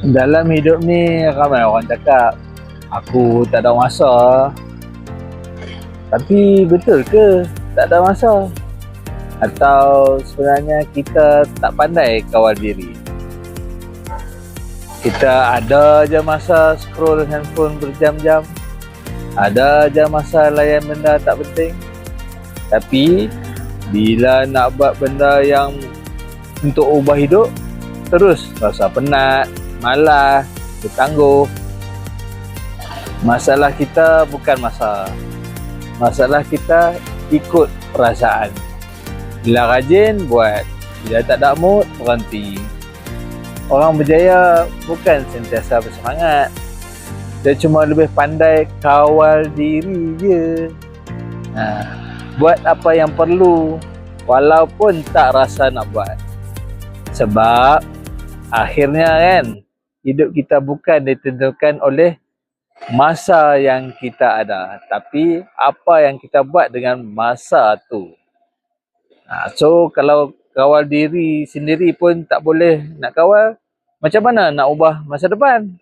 Dalam hidup ni ramai orang cakap aku tak ada masa. Tapi betul ke tak ada masa? Atau sebenarnya kita tak pandai kawal diri? Kita ada je masa scroll handphone berjam-jam, ada je masa layan benda tak penting. Tapi bila nak buat benda yang untuk ubah hidup, terus rasa penat, malas, bertangguh. Masalah kita bukan masa. Masalah kita ikut perasaan. Bila rajin, buat. Bila tak ada mood, berhenti. Orang berjaya bukan sentiasa bersemangat. Dia cuma lebih pandai kawal diri je. Buat apa yang perlu, walaupun tak rasa nak buat. Sebab akhirnya kan, hidup kita bukan ditentukan oleh masa yang kita ada, tapi apa yang kita buat dengan masa tu. So kalau kawal diri sendiri pun tak boleh nak kawal, macam mana nak ubah masa depan?